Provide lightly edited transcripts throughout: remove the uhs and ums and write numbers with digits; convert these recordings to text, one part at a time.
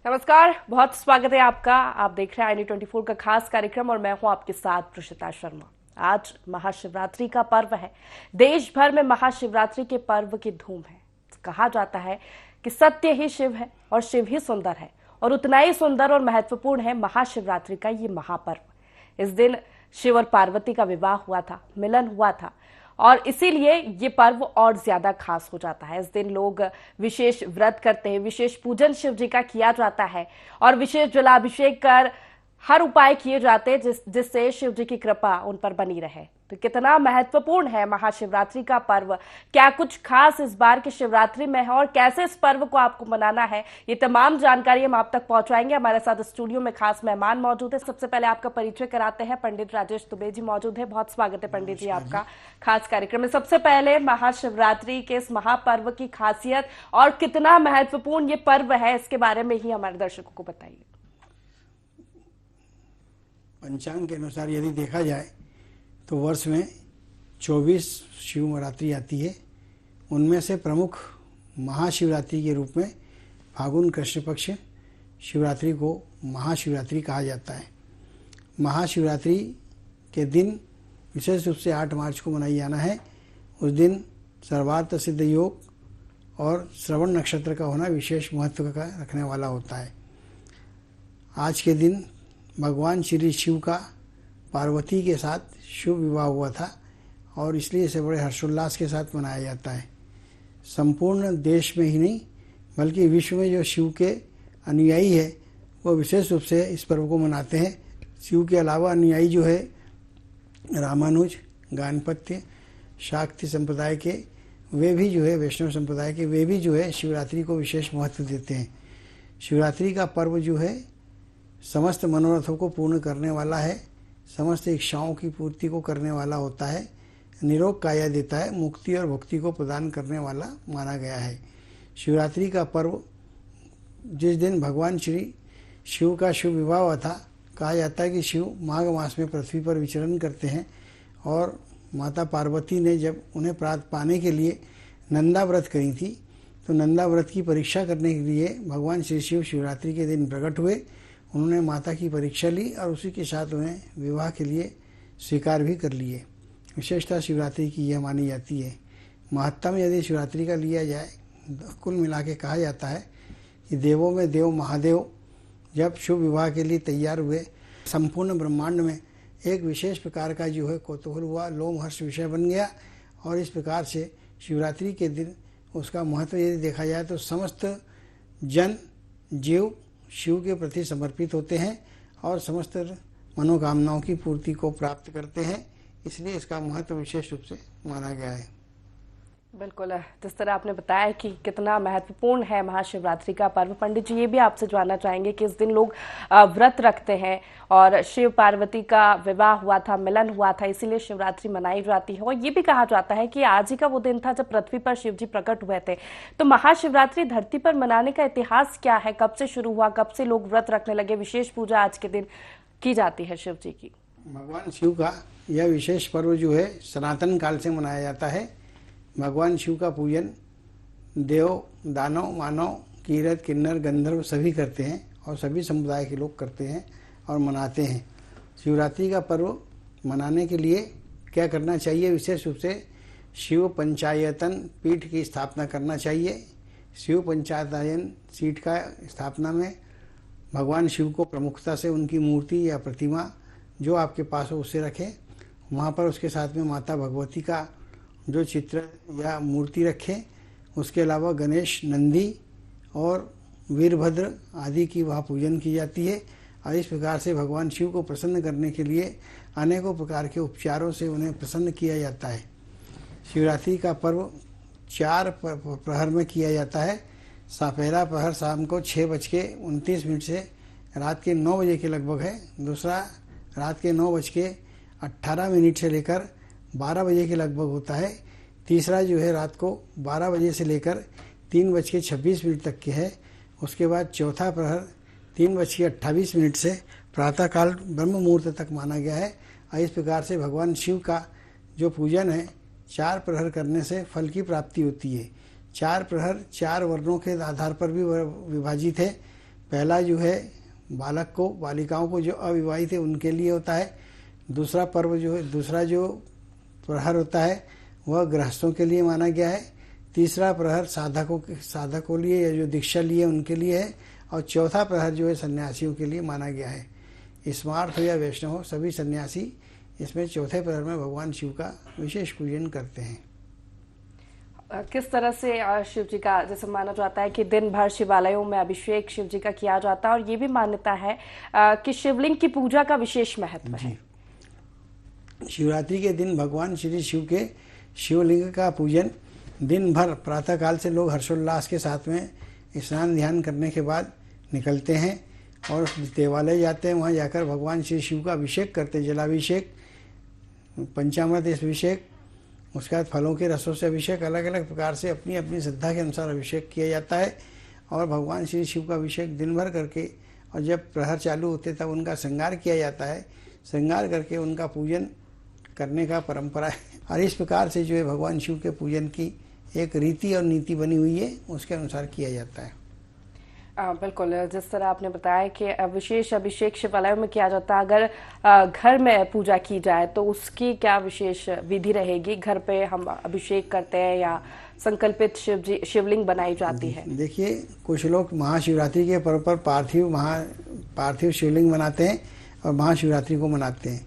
नमस्कार, बहुत स्वागत है आपका। आप देख रहे हैं IND24 का खास कार्यक्रम और मैं हूं आपके साथ प्रशिता शर्मा। आज महाशिवरात्रि का पर्व है। देश भर में महाशिवरात्रि के पर्व की धूम है। कहा जाता है कि सत्य ही शिव है और शिव ही सुंदर है, और उतना ही सुंदर और महत्वपूर्ण है महाशिवरात्रि का ये महापर्व। इस दिन शिव और पार्वती का विवाह हुआ था, मिलन हुआ था, और इसीलिए ये पर्व और ज्यादा खास हो जाता है। इस दिन लोग विशेष व्रत करते हैं, विशेष पूजन शिव जी का किया जाता है और विशेष जलाभिषेक कर हर उपाय किए जाते हैं जिससे शिव जी की कृपा उन पर बनी रहे। तो कितना महत्वपूर्ण है महाशिवरात्रि का पर्व, क्या कुछ खास इस बार की शिवरात्रि में है और कैसे इस पर्व को आपको मनाना है, ये तमाम जानकारी हम आप तक पहुंचाएंगे। हमारे साथ स्टूडियो में खास मेहमान मौजूद है। सबसे पहले आपका परिचय कराते हैं। पंडित राजेश दुबे जी मौजूद है। बहुत स्वागत है पंडित जी आपका खास कार्यक्रम में। सबसे पहले महाशिवरात्रि के इस महापर्व की खासियत और कितना महत्वपूर्ण ये पर्व है, इसके बारे में ही हमारे दर्शकों को बताइए। पंचांग के अनुसार यदि देखा जाए तो वर्ष में 24 शिव नवरात्रि आती है। उनमें से प्रमुख महाशिवरात्रि के रूप में फागुन कृष्ण पक्ष शिवरात्रि को महाशिवरात्रि कहा जाता है। महाशिवरात्रि के दिन विशेष रूप से 8 मार्च को मनाई जाना है। उस दिन सर्वार्थ सिद्ध योग और श्रवण नक्षत्र का होना विशेष महत्व का रखने वाला होता है। आज के दिन भगवान श्री शिव का पार्वती के साथ शुभ विवाह हुआ था और इसलिए इसे बड़े हर्षोल्लास के साथ मनाया जाता है। संपूर्ण देश में ही नहीं बल्कि विश्व में जो शिव के अनुयायी है वो विशेष रूप से इस पर्व को मनाते हैं। शिव के अलावा अनुयायी जो है रामानुज, गानपत्य, शाक्ति संप्रदाय के, वे भी जो है वैष्णव संप्रदाय के, वे भी जो है शिवरात्रि को विशेष महत्व देते हैं। शिवरात्रि का पर्व जो है समस्त मनोरथों को पूर्ण करने वाला है, समस्त इच्छाओं की पूर्ति को करने वाला होता है, निरोग काया देता है, मुक्ति और भक्ति को प्रदान करने वाला माना गया है। शिवरात्रि का पर्व जिस दिन भगवान श्री शिव का शुभ विवाह हुआ था, कहा जाता है कि शिव माघ मास में पृथ्वी पर विचरण करते हैं और माता पार्वती ने जब उन्हें प्राप्त पाने के लिए नंदा व्रत करी थी तो नंदा व्रत की परीक्षा करने के लिए भगवान श्री शिव शिवरात्रि के दिन प्रकट हुए। उन्होंने माता की परीक्षा ली और उसी के साथ उन्हें विवाह के लिए स्वीकार भी कर लिए। विशेषता शिवरात्रि की यह मानी जाती है। महत्ता में यदि शिवरात्रि का लिया जाए कुल मिला के कहा जाता है कि देवों में देव महादेव जब शुभ विवाह के लिए तैयार हुए, संपूर्ण ब्रह्मांड में एक विशेष प्रकार का जो है कौतूहल हुआ, लोमहर्ष विषय बन गया। और इस प्रकार से शिवरात्रि के दिन उसका महत्व यदि देखा जाए तो समस्त जन जीव शिव के प्रति समर्पित होते हैं और समस्त मनोकामनाओं की पूर्ति को प्राप्त करते हैं। इसलिए इसका महत्व विशेष रूप से माना गया है। बिल्कुल, जिस तरह आपने बताया कि कितना महत्वपूर्ण है महाशिवरात्रि का पर्व। पंडित जी, ये भी आपसे जानना चाहेंगे कि इस दिन लोग व्रत रखते हैं और शिव पार्वती का विवाह हुआ था, मिलन हुआ था, इसीलिए शिवरात्रि मनाई जाती है। और ये भी कहा जाता है कि आज ही का वो दिन था जब पृथ्वी पर शिव जी प्रकट हुए थे। तो महाशिवरात्रि धरती पर मनाने का इतिहास क्या है, कब से शुरू हुआ, कब से लोग व्रत रखने लगे, विशेष पूजा आज के दिन की जाती है शिव जी की? भगवान शिव का यह विशेष पर्व जो है सनातन काल से मनाया जाता है। भगवान शिव का पूजन देव, दानव, मानव, कीरत, किन्नर, गंधर्व सभी करते हैं और सभी समुदाय के लोग करते हैं और मनाते हैं। शिवरात्रि का पर्व मनाने के लिए क्या करना चाहिए? विशेष रूप से शिव पंचायतन पीठ की स्थापना करना चाहिए। शिव पंचायतन सीठ का स्थापना में भगवान शिव को प्रमुखता से उनकी मूर्ति या प्रतिमा जो आपके पास हो उसे रखें। वहाँ पर उसके साथ में माता भगवती का जो चित्र या मूर्ति रखें। उसके अलावा गणेश, नंदी और वीरभद्र आदि की वहाँ पूजन की जाती है। और इस प्रकार से भगवान शिव को प्रसन्न करने के लिए अनेकों प्रकार के उपचारों से उन्हें प्रसन्न किया जाता है। शिवरात्रि का पर्व 4 प्रहर में किया जाता है। पहला प्रहर शाम को 6:29 से रात के 9 बजे के लगभग है। दूसरा रात के 9:18 से लेकर 12 बजे के लगभग होता है। तीसरा जो है रात को 12 बजे से लेकर 3:26 तक के है। उसके बाद चौथा प्रहर 3:28 से प्रातःकाल ब्रह्म मुहूर्त तक माना गया है। और इस प्रकार से भगवान शिव का जो पूजन है 4 प्रहर करने से फल की प्राप्ति होती है। 4 प्रहर 4 वर्णों के आधार पर भी विभाजित है। पहला जो है बालक को, बालिकाओं को जो अविवाहित है उनके लिए होता है। दूसरा पर्व जो है, दूसरा जो प्रहर होता है वह गृहस्थों के लिए माना गया है। तीसरा प्रहर साधकों लिए या जो दीक्षा लिए उनके लिए है। और चौथा प्रहर जो है सन्यासियों के लिए माना गया है। स्मार्त हो या वैष्णव हो, सभी सन्यासी इसमें चौथे प्रहर में भगवान शिव का विशेष पूजन करते हैं। किस तरह से शिव जी का, जैसे माना जाता है कि दिन भर शिवालयों में अभिषेक शिव जी का किया जाता है, और ये भी मान्यता है कि शिवलिंग की पूजा का विशेष महत्व है। शिवरात्रि के दिन भगवान श्री शिव के शिवलिंग का पूजन दिन भर प्रातःकाल से लोग हर्षोल्लास के साथ में स्नान ध्यान करने के बाद निकलते हैं और देवालय जाते हैं। वहाँ जाकर भगवान श्री शिव का अभिषेक करते हैं, जलाभिषेक, पंचामृत अभिषेक, उसके बाद फलों के रसों से अभिषेक, अलग अलग प्रकार से अपनी अपनी श्रद्धा के अनुसार अभिषेक किया जाता है। और भगवान श्री शिव का अभिषेक दिन भर करके, और जब प्रहर चालू होते तब उनका श्रृंगार किया जाता है। श्रृंगार करके उनका पूजन करने का परंपरा है। और इस प्रकार से जो है भगवान शिव के पूजन की एक रीति और नीति बनी हुई है, उसके अनुसार किया जाता है। बिल्कुल, जिस तरह आपने बताया कि विशेष अभिषेक शिवालयों में किया जाता है, अगर घर में पूजा की जाए तो उसकी क्या विशेष विधि रहेगी? घर पे हम अभिषेक करते हैं या संकल्पित शिवलिंग बनाई जाती है? देखिए, कुछ लोग महाशिवरात्रि के पर्व पर पार्थिव शिवलिंग बनाते हैं और महाशिवरात्रि को मनाते हैं।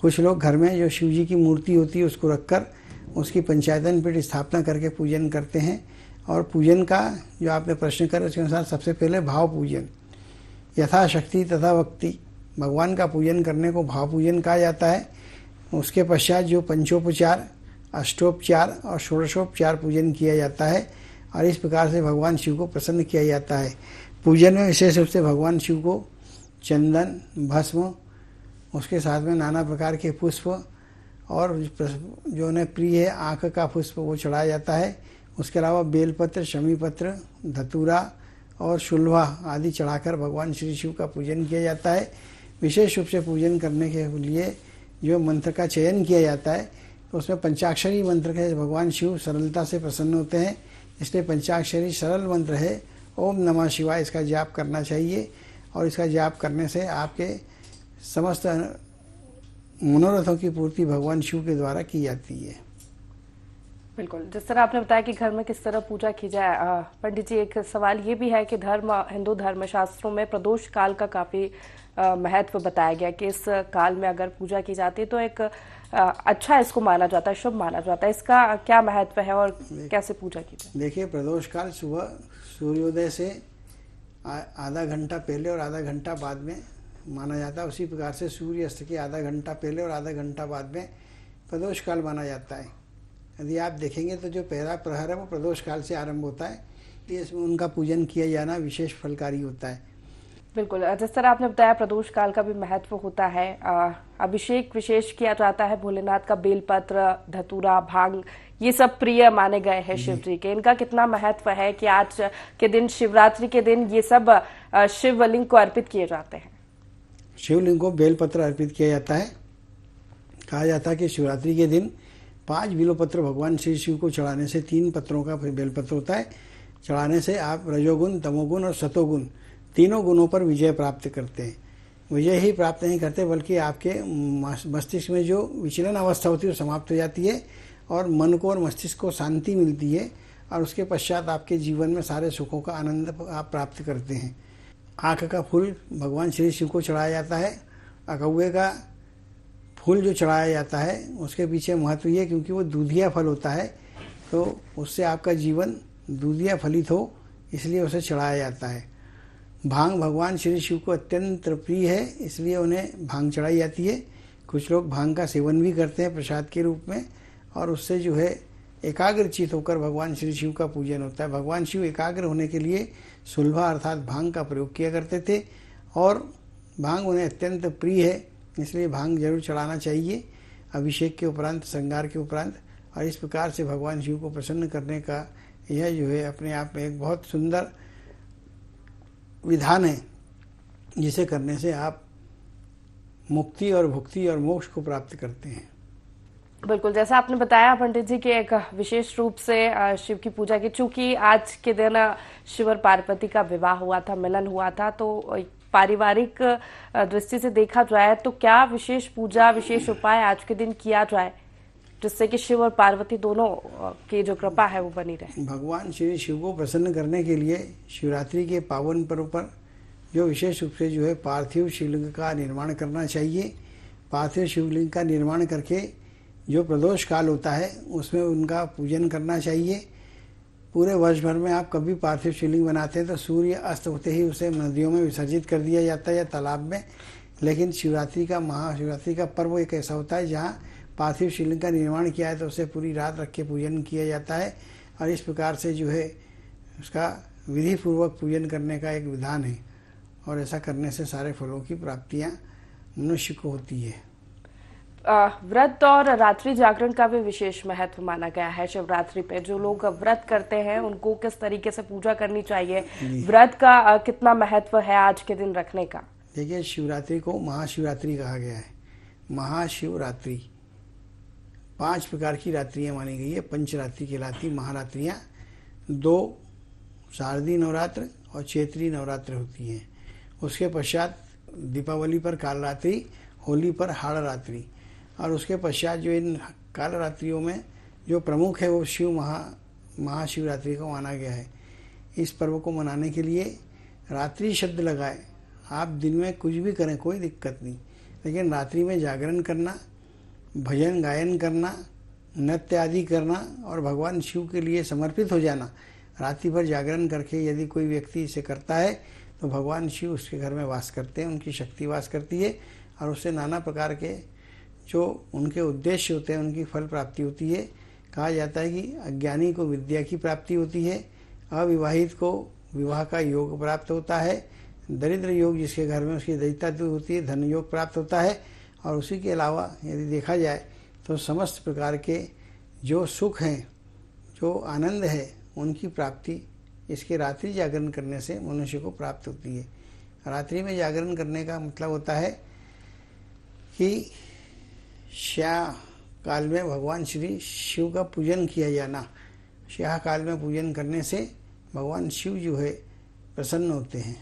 कुछ लोग घर में जो शिव जी की मूर्ति होती है उसको रखकर उसकी पंचायतन पीठ स्थापना करके पूजन करते हैं। और पूजन का जो आपने प्रश्न करा उसके अनुसार सबसे पहले भाव पूजन, यथाशक्ति तथा भक्ति, भगवान का पूजन करने को भाव पूजन कहा जाता है। उसके पश्चात जो पंचोपचार, अष्टोपचार और षोडशोपचार पूजन किया जाता है। और इस प्रकार से भगवान शिव को प्रसन्न किया जाता है। पूजन में विशेष रूप से भगवान शिव को चंदन, भस्म, उसके साथ में नाना प्रकार के पुष्प और जो उन्हें प्रिय है आँख का पुष्प वो चढ़ाया जाता है। उसके अलावा बेलपत्र, शमीपत्र, धतूरा और शुल्वा आदि चढ़ाकर भगवान श्री शिव का पूजन किया जाता है। विशेष रूप से पूजन करने के लिए जो मंत्र का चयन किया जाता है तो उसमें पंचाक्षरी मंत्र के भगवान शिव सरलता से प्रसन्न होते हैं, इसलिए पंचाक्षरी सरल मंत्र है ओम नमः शिवाय, इसका जाप करना चाहिए। और इसका जाप करने से आपके समस्त मनोरथों की पूर्ति भगवान शिव के द्वारा की जाती है। बिल्कुल, जिस तरह आपने बताया कि घर में किस तरह पूजा की जाए, पंडित जी एक सवाल ये भी है कि हिंदू धर्म शास्त्रों में प्रदोष काल का काफी महत्व बताया गया कि इस काल में अगर पूजा की जाती है तो एक अच्छा इसको माना जाता है, शुभ माना जाता है। इसका क्या महत्व है और कैसे पूजा की जाए? देखिए, प्रदोष काल सुबह सूर्योदय से आधा घंटा पहले और आधा घंटा बाद में माना जाता है। उसी प्रकार से सूर्य अस्त के आधा घंटा पहले और आधा घंटा बाद में प्रदोष काल माना जाता है। यदि आप देखेंगे तो जो पहला प्रहर है वो प्रदोष काल से आरंभ होता है, इसमें उनका पूजन किया जाना विशेष फलकारी होता है। बिल्कुल, जिस तरह आपने बताया प्रदोष काल का भी महत्व होता है। अभिषेक विशेष किया जाता है भोलेनाथ का, बेलपत्र, धतूरा, भांग, ये सब प्रिय माने गए हैं शिव जी के। इनका कितना महत्व है कि आज के दिन, शिवरात्रि के दिन, ये सब शिवलिंग को अर्पित किए जाते हैं? शिवलिंग को बेलपत्र अर्पित किया जाता है। कहा जाता है कि शिवरात्रि के दिन 5 बिल्वपत्र भगवान श्री शिव को चढ़ाने से, 3 पत्रों का बेलपत्र होता है, चढ़ाने से आप रजोगुण, तमोगुण और सतोगुण तीनों गुणों पर विजय प्राप्त करते हैं। विजय ही प्राप्त नहीं करते बल्कि आपके मस्तिष्क में जो विचलन अवस्था होती है वो समाप्त हो जाती है और मन को और मस्तिष्क को शांति मिलती है। और उसके पश्चात आपके जीवन में सारे सुखों का आनंद आप प्राप्त करते हैं। आँख का फूल भगवान श्री शिव को चढ़ाया जाता है। अकौवे का फूल जो चढ़ाया जाता है उसके पीछे महत्व ये क्योंकि वो दूधिया फल होता है, तो उससे आपका जीवन दूधिया फलित हो, इसलिए उसे चढ़ाया जाता है। भांग भगवान श्री शिव को अत्यंत प्रिय है, इसलिए उन्हें भांग चढ़ाई जाती है। कुछ लोग भांग का सेवन भी करते हैं प्रसाद के रूप में, और उससे जो है एकाग्रचित होकर भगवान श्री शिव का पूजन होता है। भगवान शिव एकाग्र होने के लिए सुलभा अर्थात भांग का प्रयोग किया करते थे, और भांग उन्हें अत्यंत प्रिय है, इसलिए भांग जरूर चढ़ाना चाहिए अभिषेक के उपरांत, श्रृंगार के उपरांत। और इस प्रकार से भगवान शिव को प्रसन्न करने का यह जो है अपने आप में एक बहुत सुंदर विधान है, जिसे करने से आप मुक्ति और भुक्ति और मोक्ष को प्राप्त करते हैं। बिल्कुल, जैसा आपने बताया पंडित जी कि एक विशेष रूप से शिव की पूजा की, चूंकि आज के दिन शिव और पार्वती का विवाह हुआ था, मिलन हुआ था, तो एक पारिवारिक दृष्टि से देखा जाए तो क्या विशेष पूजा, विशेष उपाय आज के दिन किया जाए जिससे कि शिव और पार्वती दोनों की जो कृपा है वो बनी रहे? भगवान श्री शिव को प्रसन्न करने के लिए शिवरात्रि के पावन पर्व पर जो विशेष रूप से जो है पार्थिव शिवलिंग का निर्माण करना चाहिए। पार्थिव शिवलिंग का निर्माण करके जो प्रदोष काल होता है उसमें उनका पूजन करना चाहिए। पूरे वर्ष भर में आप कभी पार्थिव शिवलिंग बनाते हैं तो सूर्य अस्त होते ही उसे नदियों में विसर्जित कर दिया जाता है या तालाब में। लेकिन शिवरात्रि का, महाशिवरात्रि का पर्व एक ऐसा होता है जहाँ पार्थिव शिवलिंग का निर्माण किया है तो उसे पूरी रात रख के पूजन किया जाता है। और इस प्रकार से जो है उसका विधि पूर्वक पूजन करने का एक विधान है और ऐसा करने से सारे फलों की प्राप्तियाँ मनुष्य को होती है। व्रत और रात्रि जागरण का भी विशेष महत्व माना गया है। शिवरात्रि पे जो लोग व्रत करते हैं उनको किस तरीके से पूजा करनी चाहिए, व्रत का कितना महत्व है आज के दिन रखने का? देखिए, शिवरात्रि को महाशिवरात्रि कहा गया है। महाशिवरात्रि 5 प्रकार की रात्रियां मानी गई है, पंचरात्रि कहलाती महारात्रियां। 2 शारदीय नवरात्र और चैत्री नवरात्र होती हैं। उसके पश्चात दीपावली पर कालरात्रि, होली पर हाड़रात्रि, और उसके पश्चात जो इन कालरात्रियों में जो प्रमुख है वो महाशिवरात्रि को माना गया है। इस पर्व को मनाने के लिए रात्रि शब्द लगाए, आप दिन में कुछ भी करें कोई दिक्कत नहीं, लेकिन रात्रि में जागरण करना, भजन गायन करना, नृत्य आदि करना और भगवान शिव के लिए समर्पित हो जाना। रात्रि भर जागरण करके यदि कोई व्यक्ति इसे करता है तो भगवान शिव उसके घर में वास करते हैं, उनकी शक्ति वास करती है और उससे नाना प्रकार के जो उनके उद्देश्य होते हैं उनकी फल प्राप्ति होती है। कहा जाता है कि अज्ञानी को विद्या की प्राप्ति होती है, अविवाहित को विवाह का योग प्राप्त होता है, दरिद्र योग जिसके घर में उसकी दरिद्रता दूर होती है, धन योग प्राप्त होता है, और उसी के अलावा यदि देखा जाए तो समस्त प्रकार के जो सुख हैं, जो आनंद है, उनकी प्राप्ति इसके रात्रि जागरण करने से मनुष्य को प्राप्त होती है। रात्रि में जागरण करने का मतलब होता है कि श्याह काल में भगवान श्री शिव का पूजन किया जाना। श्याह काल में पूजन करने से भगवान शिव जो है प्रसन्न होते हैं।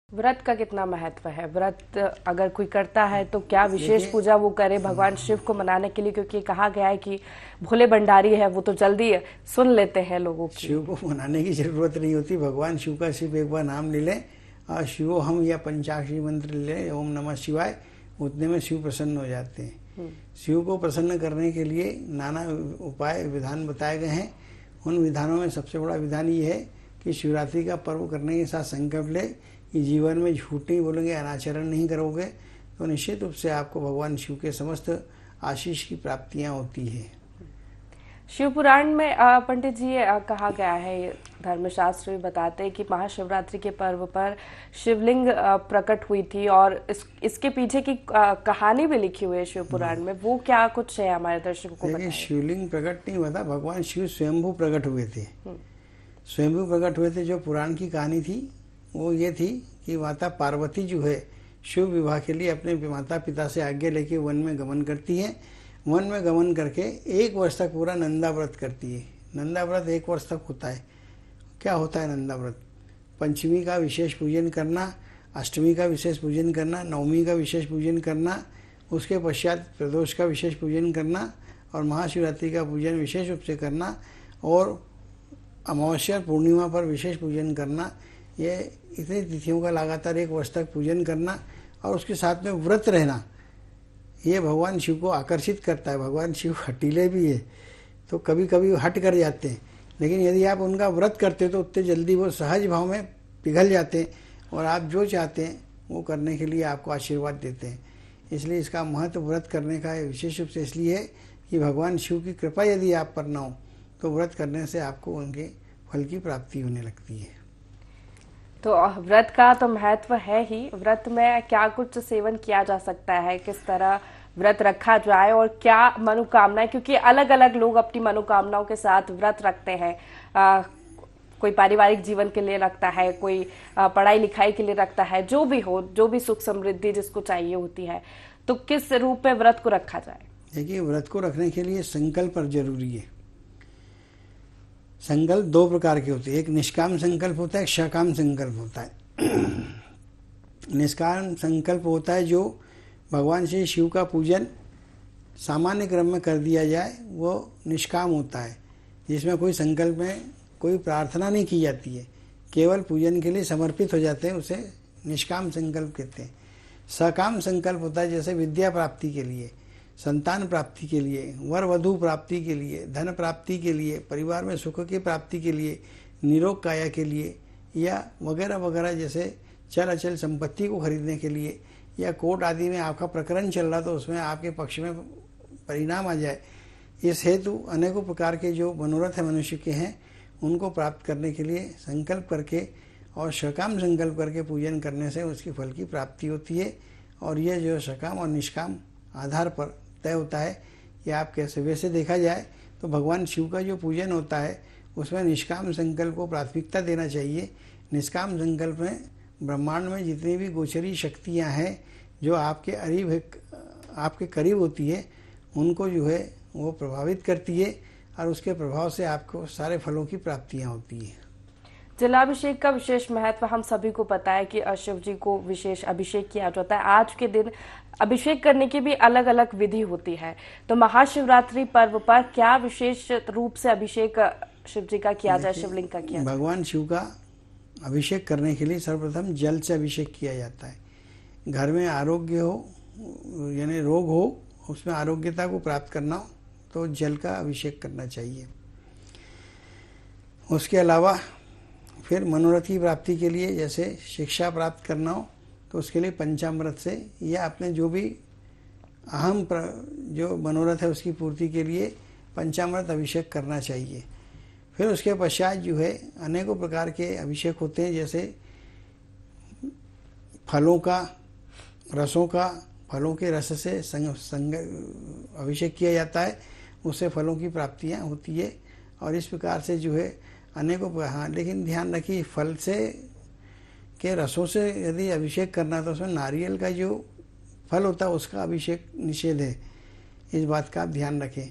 व्रत का कितना महत्व है? व्रत अगर कोई करता है तो क्या विशेष पूजा वो करे भगवान शिव को मनाने के लिए? क्योंकि कहा गया है कि भोले भंडारी है वो तो जल्दी सुन लेते हैं लोगों की। शिव को मनाने की जरूरत नहीं होती। भगवान शिव का सिर्फ एक बार नाम ले लें और शिवो हम या पंचाक्षरी मंत्र ले लें, ओम नमः शिवाय, उतने में शिव प्रसन्न हो जाते हैं। शिव को प्रसन्न करने के लिए नाना उपाय विधान बताए गए हैं। उन विधानों में सबसे बड़ा विधान ये है कि शिवरात्रि का पर्व करने के साथ संकल्प ले कि जीवन में झूठ नहीं बोलेंगे, अनाचरण नहीं करोगे तो निश्चित रूप से आपको भगवान शिव के समस्त आशीष की प्राप्तियां होती है। शिव पुराण में पंडित जी कहा गया है, धर्मशास्त्र भी बताते हैं कि महाशिवरात्रि के पर्व पर शिवलिंग प्रकट हुई थी और इसके पीछे की कहानी भी लिखी हुई है शिव पुराण में। वो क्या कुछ है हमारे दर्शकों को बताइए। शिवलिंग प्रकट नहीं हुआ था, भगवान शिव स्वयंभू प्रकट हुए थे। स्वयंभू प्रकट हुए थे। जो पुराण की कहानी थी वो ये थी कि माता पार्वती जो है शिव विवाह के लिए अपने माता पिता से आज्ञा लेके वन में गमन करती है। वन में गमन करके 1 वर्ष तक पूरा नंदा व्रत करती है। नंदा व्रत 1 वर्ष तक होता है। क्या होता है नंदा व्रत? पंचमी का विशेष पूजन करना, अष्टमी का विशेष पूजन करना, नवमी का विशेष पूजन करना, उसके पश्चात प्रदोष का विशेष पूजन करना और महाशिवरात्रि का पूजन विशेष रूप से करना और अमावस्या पूर्णिमा पर विशेष पूजन करना। ये इतनी तिथियों का लगातार 1 वर्ष तक पूजन करना और उसके साथ में व्रत रहना, ये भगवान शिव को आकर्षित करता है। भगवान शिव हटीले भी है तो कभी कभी हट कर जाते हैं, लेकिन यदि आप उनका व्रत करते हो तो उतने जल्दी वो सहज भाव में पिघल जाते हैं और आप जो चाहते हैं वो करने के लिए आपको आशीर्वाद देते हैं। इसलिए इसका महत्व व्रत करने का विशेष रूप से इसलिए है कि भगवान शिव की कृपा यदि आप पर न हो तो व्रत करने से आपको उनके फल की प्राप्ति होने लगती है। तो व्रत का तो महत्व है ही। व्रत में क्या कुछ सेवन किया जा सकता है, किस तरह व्रत रखा जाए और क्या मनोकामनाएं, क्योंकि अलग अलग लोग अपनी मनोकामनाओं के साथ व्रत रखते हैं। कोई पारिवारिक जीवन के लिए रखता है, कोई पढ़ाई लिखाई के लिए रखता है, जो भी हो, जो भी सुख समृद्धि जिसको चाहिए होती है, तो किस रूप में व्रत को रखा जाए? देखिए, व्रत को रखने के लिए संकल्प पर जरूरी है। संकल्प दो प्रकार के होते हैं, एक निष्काम संकल्प होता है, एक सकाम संकल्प होता है। निष्काम संकल्प होता है जो भगवान श्री शिव का पूजन सामान्य क्रम में कर दिया जाए, वो निष्काम होता है, जिसमें कोई संकल्प में कोई प्रार्थना नहीं की जाती है, केवल पूजन के लिए समर्पित हो जाते हैं, उसे निष्काम संकल्प कहते हैं। सकाम संकल्प होता है जैसे विद्या प्राप्ति के लिए, संतान प्राप्ति के लिए, वर वधु प्राप्ति के लिए, धन प्राप्ति के लिए, परिवार में सुख की प्राप्ति के लिए, निरोग काया के लिए, या वगैरह वगैरह, जैसे चल अचल संपत्ति को खरीदने के लिए, या कोर्ट आदि में आपका प्रकरण चल रहा तो उसमें आपके पक्ष में परिणाम आ जाए। इस हेतु अनेकों प्रकार के जो मनोरथ है मनुष्य के हैं, उनको प्राप्त करने के लिए संकल्प करके और सकाम संकल्प करके पूजन करने से उसकी फल की प्राप्ति होती है। और यह जो सकाम और निष्काम आधार पर तय होता है कि आप कैसे। वैसे देखा जाए तो भगवान शिव का जो पूजन होता है उसमें निष्काम संकल्प को प्राथमिकता देना चाहिए। निष्काम संकल्प में ब्रह्मांड में जितनी भी गोचरी शक्तियाँ हैं जो आपके करीब होती है, उनको जो है वो प्रभावित करती है, और उसके प्रभाव से आपको सारे फलों की प्राप्तियाँ होती हैं। जलाभिषेक का विशेष महत्व हम सभी को पता है कि शिव जी को विशेष अभिषेक किया जाता है। आज के दिन अभिषेक करने की भी अलग अलग विधि होती है, तो महाशिवरात्रि पर्व पर क्या विशेष रूप से अभिषेक शिव जी का किया जाए, शिवलिंग का किया जाए? भगवान शिव का अभिषेक करने के लिए सर्वप्रथम जल से अभिषेक किया जाता है। घर में आरोग्य हो, यानी रोग हो, उसमें आरोग्यता को प्राप्त करना हो तो जल का अभिषेक करना चाहिए। उसके अलावा फिर मनोरथ की प्राप्ति के लिए जैसे शिक्षा प्राप्त करना हो तो उसके लिए पंचामृत से, या अपने जो भी जो मनोरथ है उसकी पूर्ति के लिए पंचामृत अभिषेक करना चाहिए। फिर उसके पश्चात जो है अनेकों प्रकार के अभिषेक होते हैं, जैसे फलों का, रसों का, फलों के रस से अभिषेक किया जाता है, उससे फलों की प्राप्तियाँ होती है। और इस प्रकार से जो है अनेकों, हाँ लेकिन ध्यान रखिए, फल से के रसों से यदि अभिषेक करना है तो उसमें नारियल का जो फल होता है उसका अभिषेक निषेध है, इस बात का आप ध्यान रखें।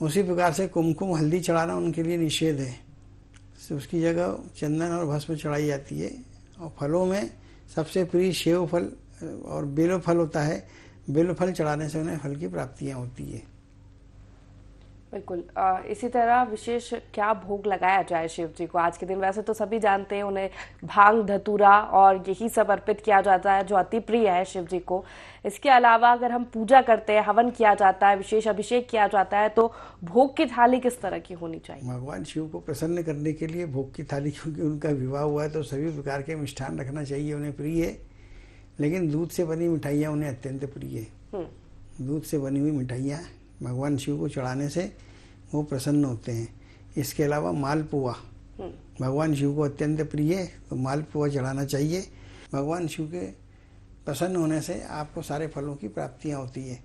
उसी प्रकार से कुमकुम हल्दी चढ़ाना उनके लिए निषेध है, उसकी जगह चंदन और भस्म चढ़ाई जाती है। और फलों में सबसे प्रिय सेव फल और बेलो फल होता है, बेलो फल चढ़ाने से उन्हें फल की प्राप्तियाँ होती है। बिल्कुल। इसी तरह विशेष क्या भोग लगाया जाए शिव जी को आज के दिन? वैसे तो सभी जानते हैं उन्हें भांग, धतूरा और यही सब अर्पित किया जाता है जो अति प्रिय है शिव जी को। इसके अलावा अगर हम पूजा करते हैं, हवन किया जाता है, विशेष अभिषेक किया जाता है, तो भोग की थाली किस तरह की होनी चाहिए? भगवान शिव को प्रसन्न करने के लिए भोग की थाली, क्योंकि उनका विवाह हुआ है तो सभी प्रकार के मिष्ठान रखना चाहिए, उन्हें प्रिय है। लेकिन दूध से बनी मिठाइयाँ उन्हें अत्यंत प्रिय है। दूध से बनी हुई मिठाइयाँ भगवान शिव को चढ़ाने से वो प्रसन्न होते हैं। इसके अलावा मालपुआ भगवान शिव को अत्यंत प्रिय है, तो मालपुआ चढ़ाना चाहिए। भगवान शिव के प्रसन्न होने से आपको सारे फलों की प्राप्तियाँ होती है।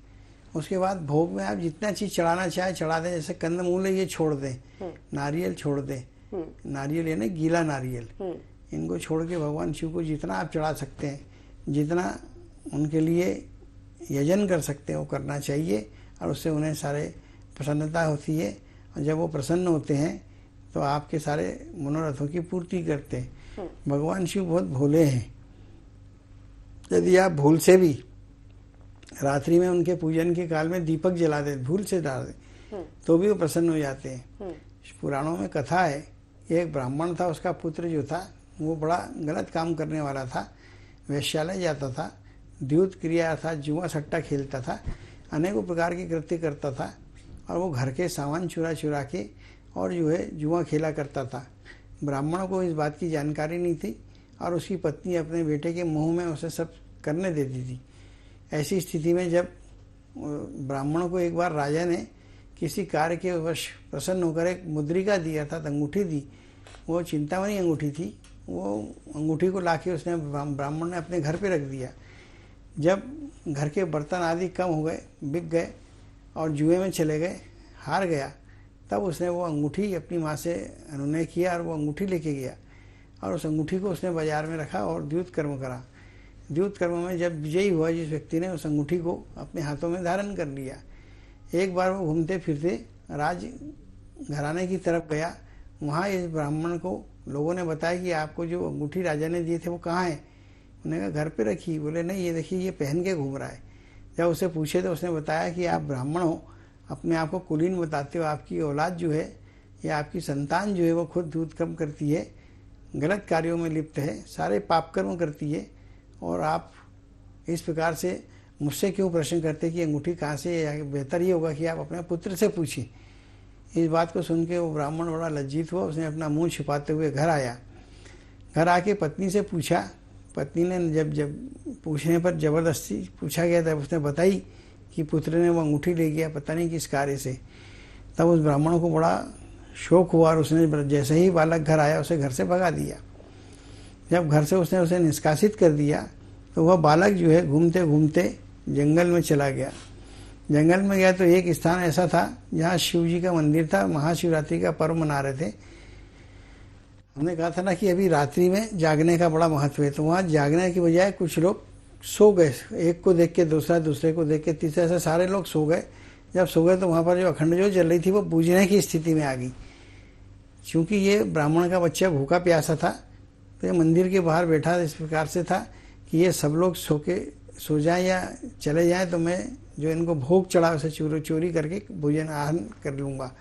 उसके बाद भोग में आप जितना चीज़ चढ़ाना चाहे चढ़ा दें, जैसे कंदमूल ये छोड़ दें, नारियल छोड़ दें, नारियल यानी गीला नारियल, इनको छोड़ के भगवान शिव को जितना आप चढ़ा सकते हैं, जितना उनके लिए यजन कर सकते हैं वो करना चाहिए, और उससे उन्हें सारे प्रसन्नता होती है। और जब वो प्रसन्न होते हैं तो आपके सारे मनोरथों की पूर्ति करते हैं। भगवान शिव बहुत भोले हैं। यदि आप भूल से भी रात्रि में उनके पूजन के काल में दीपक जला दे, भूल से डाल दे, तो भी वो प्रसन्न हो जाते हैं। पुराणों में कथा है, एक ब्राह्मण था, उसका पुत्र जो था वो बड़ा गलत काम करने वाला था, वेश्यालय जाता था, द्यूत क्रिया था, जुआ सट्टा खेलता था, अनेकों प्रकार के कृत्य करता था, और वो घर के सामान चुरा चुरा के और जो है जुआ खेला करता था। ब्राह्मण को इस बात की जानकारी नहीं थी, और उसकी पत्नी अपने बेटे के मुंह में उसे सब करने देती थी। ऐसी स्थिति में जब ब्राह्मण को एक बार राजा ने किसी कार्य के वश प्रसन्न होकर एक मुद्रिका दिया था, अंगूठी दी, वो चिंतामणि अंगूठी थी, वो अंगूठी को लाके उसने ब्राह्मण ने अपने घर पे रख दिया। जब घर के बर्तन आदि कम हो गए, बिक गए और जुए में चले गए, हार गया, तब उसने वो अंगूठी अपनी माँ से अनुनय किया और वो अंगूठी लेके गया, और उस अंगूठी को उसने बाजार में रखा और द्यूत कर्म करा। द्यूत कर्म में जब विजयी हुआ जिस व्यक्ति ने, उस अंगूठी को अपने हाथों में धारण कर लिया। एक बार वो घूमते फिरते राज घराने की तरफ गया। वहाँ इस ब्राह्मण को लोगों ने बताया कि आपको जो अंगूठी राजा ने दिए थे वो कहाँ है। उन्होंने कहा घर पे रखी। बोले नहीं, ये देखिए ये पहन के घूम रहा है। जब उसे पूछे तो उसने बताया कि आप ब्राह्मण हो, अपने आप को कुलीन बताते हो, आपकी औलाद जो है या आपकी संतान जो है वो खुद दूध कम करती है, गलत कार्यों में लिप्त है, सारे पाप कर्म करती है, और आप इस प्रकार से मुझसे क्यों प्रश्न करते कि अंगूठी कहाँ से है। बेहतर ये होगा कि आप अपने पुत्र से पूछिए। इस बात को सुन के वो ब्राह्मण बड़ा लज्जित हुआ। उसने अपना मुंह छिपाते हुए घर आया। घर आके पत्नी से पूछा। पत्नी ने जब पूछने पर जबरदस्ती पूछा गया तब उसने बताई कि पुत्र ने वो अंगूठी ले गया, पता नहीं किस कार्य से। तब उस ब्राह्मण को बड़ा शोक हुआ और उसने जैसे ही बालक घर आया उसे घर से भगा दिया। जब घर से उसने उसे निष्कासित कर दिया तो वह बालक जो है घूमते घूमते जंगल में चला गया। जंगल में गया तो एक स्थान ऐसा था जहाँ शिव जी का मंदिर था। महाशिवरात्रि का पर्व मना रहे थे। हमने कहा था ना कि अभी रात्रि में जागने का बड़ा महत्व है, तो वहाँ जागने की बजाय कुछ लोग सो गए। एक को देख के दूसरा, दूसरे को देख के तीसरा, ऐसे सारे लोग सो गए। जब सो गए तो वहाँ पर जो अखंड ज्योत जल रही थी वो बूझने की स्थिति में आ गई। चूँकि ये ब्राह्मण का बच्चा भूखा प्यासा था तो ये मंदिर के बाहर बैठा इस प्रकार से था कि ये सब लोग सो जाएं या चले जाएं तो मैं जो इनको भोग चढ़ा उसे चोरी करके भोजन आहन कर लूँगा।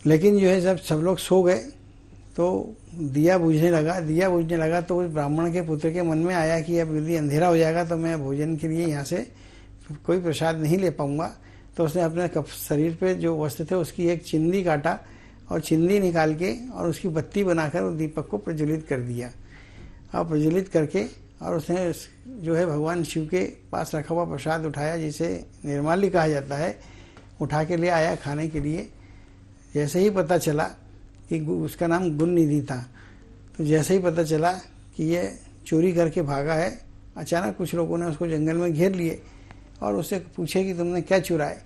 लेकिन जो है जब सब लोग सो गए तो दिया बुझने लगा तो उस ब्राह्मण के पुत्र के मन में आया कि अब यदि अंधेरा हो जाएगा तो मैं भोजन के लिए यहाँ से कोई प्रसाद नहीं ले पाऊँगा। तो उसने अपने शरीर पे जो वस्त्र थे उसकी एक चिंदी काटा और चिंदी निकाल के और उसकी बत्ती बनाकर उस दीपक को प्रज्वलित कर दिया। और प्रज्वलित करके और उसने जो है भगवान शिव के पास रखा हुआ प्रसाद उठाया, जिसे निर्माल्य कहा जाता है, उठा के ले आया खाने के लिए। जैसे ही पता चला कि उसका नाम गुण निधि था, तो जैसे ही पता चला कि ये चोरी करके भागा है, अचानक कुछ लोगों ने उसको जंगल में घेर लिए और उससे पूछे कि तुमने क्या चुराए,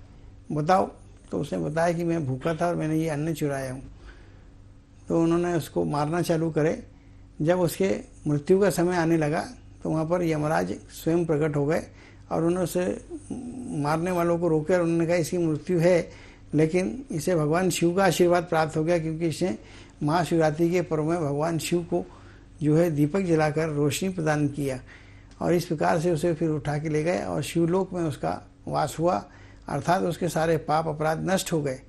बताओ। तो उसने बताया कि मैं भूखा था और मैंने ये अन्न चुराया हूँ। तो उन्होंने उसको मारना चालू करे। जब उसके मृत्यु का समय आने लगा तो वहाँ पर यमराज स्वयं प्रकट हो गए और उन्होंने उसे मारने वालों को रोके और उन्होंने कहा इसकी मृत्यु है, लेकिन इसे भगवान शिव का आशीर्वाद प्राप्त हो गया, क्योंकि इसने महाशिवरात्रि के पर्व में भगवान शिव को जो है दीपक जलाकर रोशनी प्रदान किया। और इस प्रकार से उसे फिर उठा के ले गए और शिवलोक में उसका वास हुआ, अर्थात उसके सारे पाप अपराध नष्ट हो गए।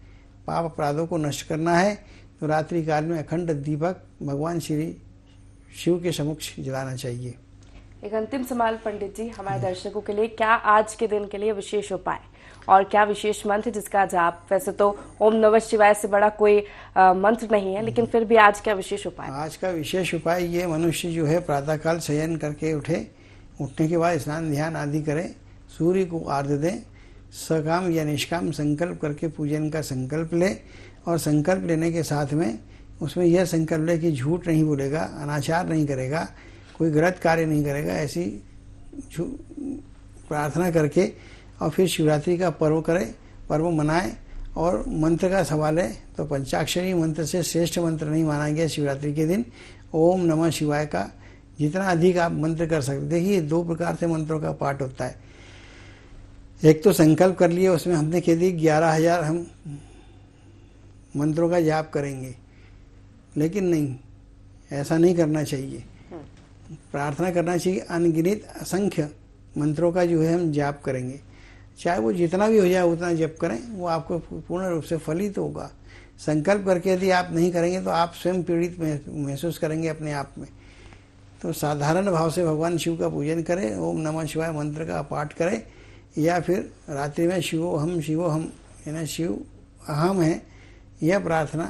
पाप अपराधों को नष्ट करना है तो रात्रि काल में अखंड दीपक भगवान श्री शिव के समक्ष जलाना चाहिए। एक अंतिम सवाल पंडित जी, हमारे दर्शकों के लिए क्या आज के दिन के लिए विशेष उपाय और क्या विशेष मंत्र जिसका जाप, वैसे तो ओम नमः शिवाय से बड़ा कोई मंत्र नहीं है, लेकिन फिर भी आज क्या विशेष उपाय? आज का विशेष उपाय ये, मनुष्य जो है प्रातःकाल शयन करके उठने के बाद स्नान ध्यान आदि करे, सूर्य को आर्घ्य दें, सकाम या निष्काम संकल्प करके पूजन का संकल्प ले और संकल्प लेने के साथ में उसमें यह संकल्प ले कि झूठ नहीं बोलेगा, अनाचार नहीं करेगा, कोई गलत कार्य नहीं करेगा, ऐसी प्रार्थना करके और फिर शिवरात्रि का पर्व मनाए। और मंत्र का सवाल है तो पंचाक्षरी मंत्र से श्रेष्ठ मंत्र नहीं माना गया शिवरात्रि के दिन। ओम नमः शिवाय का जितना अधिक आप मंत्र कर सकते। देखिए 2 प्रकार से मंत्रों का पाठ होता है। एक तो संकल्प कर लिए, उसमें हमने कह दी 11,000 हम मंत्रों का जाप करेंगे, लेकिन नहीं, ऐसा नहीं करना चाहिए। प्रार्थना करना चाहिए अनगिनत असंख्य मंत्रों का जो है हम जाप करेंगे, चाहे वो जितना भी हो जाए उतना जप करें, वो आपको पूर्ण रूप से फलित होगा। संकल्प करके यदि आप नहीं करेंगे तो आप स्वयं पीड़ित महसूस करेंगे अपने आप में। तो साधारण भाव से भगवान शिव का पूजन करें, ओम नमः शिवाय मंत्र का पाठ करें, या फिर रात्रि में शिवोहम यानी शिव अहम है यह प्रार्थना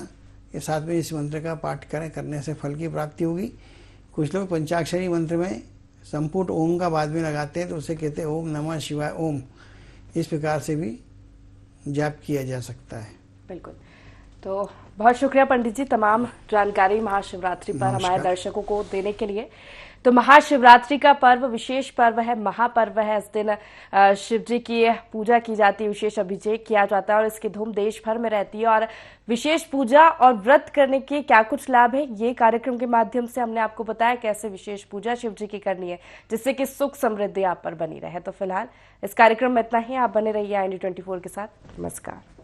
के साथ में इस मंत्र का पाठ करने से फल की प्राप्ति होगी। कुछ लोग पंचाक्षरी मंत्र में संपुट ओम का बाद में लगाते हैं तो उसे कहते हैं ओम नमः शिवाय ओम। इस प्रकार से भी जाप किया जा सकता है। बिल्कुल। तो बहुत शुक्रिया पंडित जी तमाम जानकारी महाशिवरात्रि पर हमारे दर्शकों को देने के लिए। तो महाशिवरात्रि का पर्व विशेष पर्व है, महापर्व है। इस दिन शिव जी की पूजा की जाती है, विशेष अभिषेक किया जाता है और इसकी धूम देश भर में रहती है। और विशेष पूजा और व्रत करने के क्या कुछ लाभ है, ये कार्यक्रम के माध्यम से हमने आपको बताया कैसे विशेष पूजा शिव जी की करनी है जिससे कि सुख समृद्धि आप पर बनी रहे। तो फिलहाल इस कार्यक्रम में इतना ही। आप बने रहिए IND24 के साथ। नमस्कार।